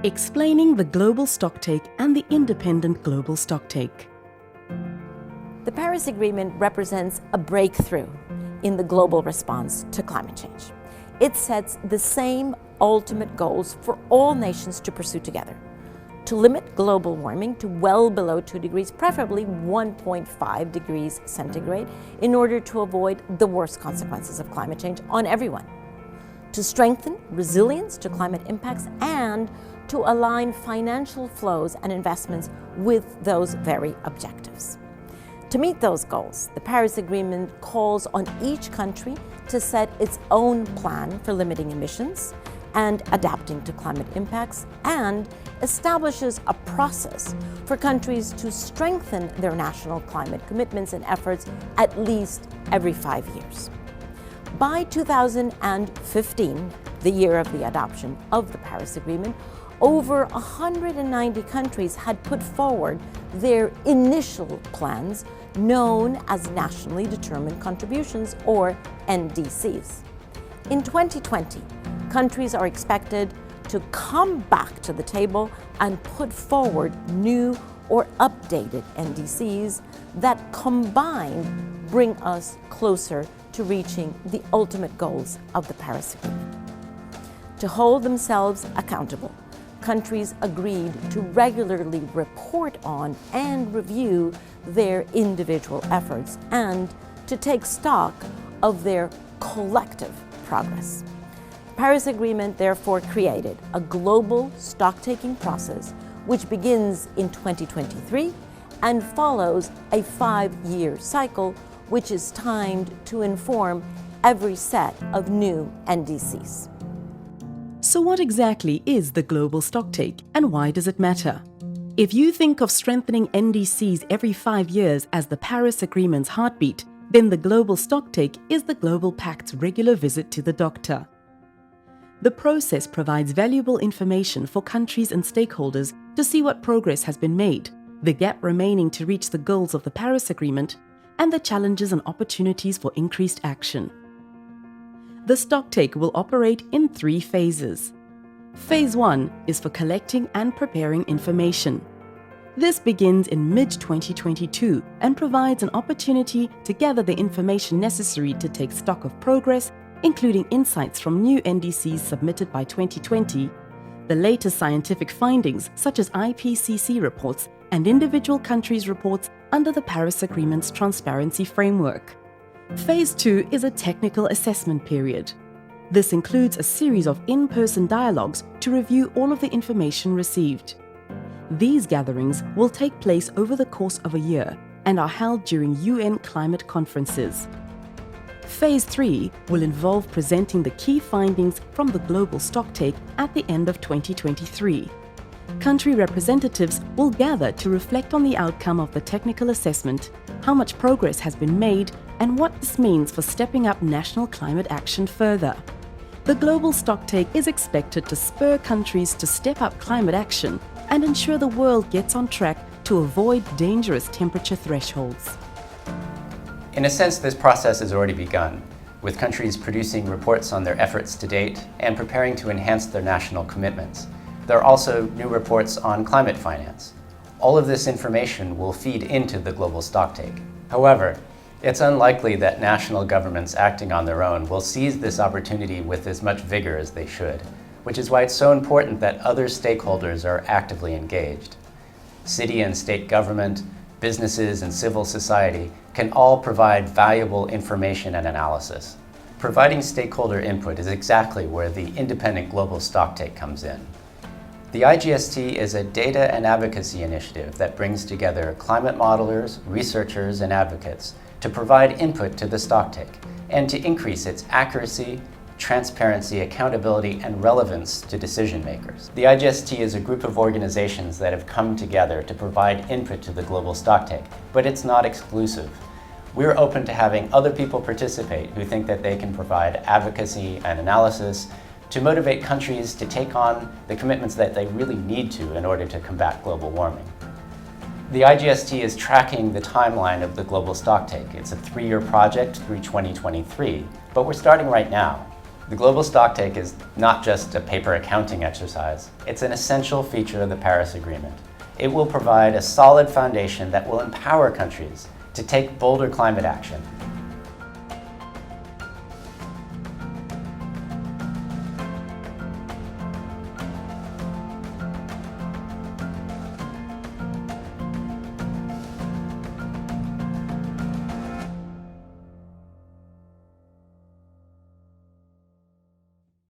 Explaining the Global Stocktake and the Independent Global Stocktake. The Paris Agreement represents a breakthrough in the global response to climate change. It sets the same ultimate goals for all nations to pursue together: to limit global warming to well below 2 degrees, preferably 1.5 degrees centigrade, in order to avoid the worst consequences of climate change on everyone, to strengthen resilience to climate impacts, and to align financial flows and investments with those very objectives. To meet those goals, the Paris Agreement calls on each country to set its own plan for limiting emissions and adapting to climate impacts, and establishes a process for countries to strengthen their national climate commitments and efforts at least every 5 years. By 2015, the year of the adoption of the Paris Agreement, over 190 countries had put forward their initial plans, known as Nationally Determined Contributions, or NDCs. In 2020, countries are expected to come back to the table and put forward new or updated NDCs that combined bring us closer to reaching the ultimate goals of the Paris Agreement. To hold themselves accountable, countries agreed to regularly report on and review their individual efforts and to take stock of their collective progress. The Paris Agreement therefore created a global stock-taking process which begins in 2023 and follows a 5-year cycle which is timed to inform every set of new NDCs. So what exactly is the Global Stocktake and why does it matter? If you think of strengthening NDCs every 5 years as the Paris Agreement's heartbeat, then the Global Stocktake is the Global Pact's regular visit to the doctor. The process provides valuable information for countries and stakeholders to see what progress has been made, the gap remaining to reach the goals of the Paris Agreement, and the challenges and opportunities for increased action. The Stocktake will operate in 3 phases. Phase 1 is for collecting and preparing information. This begins in mid-2022 and provides an opportunity to gather the information necessary to take stock of progress, including insights from new NDCs submitted by 2020, the latest scientific findings such as IPCC reports and individual countries' reports under the Paris Agreement's transparency framework. Phase 2 is a technical assessment period. This includes a series of in-person dialogues to review all of the information received. These gatherings will take place over the course of a year and are held during UN climate conferences. Phase 3 will involve presenting the key findings from the Global Stocktake at the end of 2023. Country representatives will gather to reflect on the outcome of the technical assessment, how much progress has been made, and what this means for stepping up national climate action further. The Global Stocktake is expected to spur countries to step up climate action and ensure the world gets on track to avoid dangerous temperature thresholds. In a sense, this process has already begun, with countries producing reports on their efforts to date and preparing to enhance their national commitments. There are also new reports on climate finance. All of this information will feed into the Global Stocktake. However, it's unlikely that national governments acting on their own will seize this opportunity with as much vigor as they should, which is why it's so important that other stakeholders are actively engaged. City and state government, businesses, and civil society can all provide valuable information and analysis. Providing stakeholder input is exactly where the independent Global Stocktake comes in. The IGST is a data and advocacy initiative that brings together climate modelers, researchers, and advocates to provide input to the Stocktake and to increase its accuracy, transparency, accountability, and relevance to decision makers. The IGST is a group of organizations that have come together to provide input to the Global Stocktake, but it's not exclusive. We're open to having other people participate who think that they can provide advocacy and analysis to motivate countries to take on the commitments that they really need to in order to combat global warming. The IGST is tracking the timeline of the Global Stocktake. It's a 3-year project through 2023, but we're starting right now. The Global Stocktake is not just a paper accounting exercise, it's an essential feature of the Paris Agreement. It will provide a solid foundation that will empower countries to take bolder climate action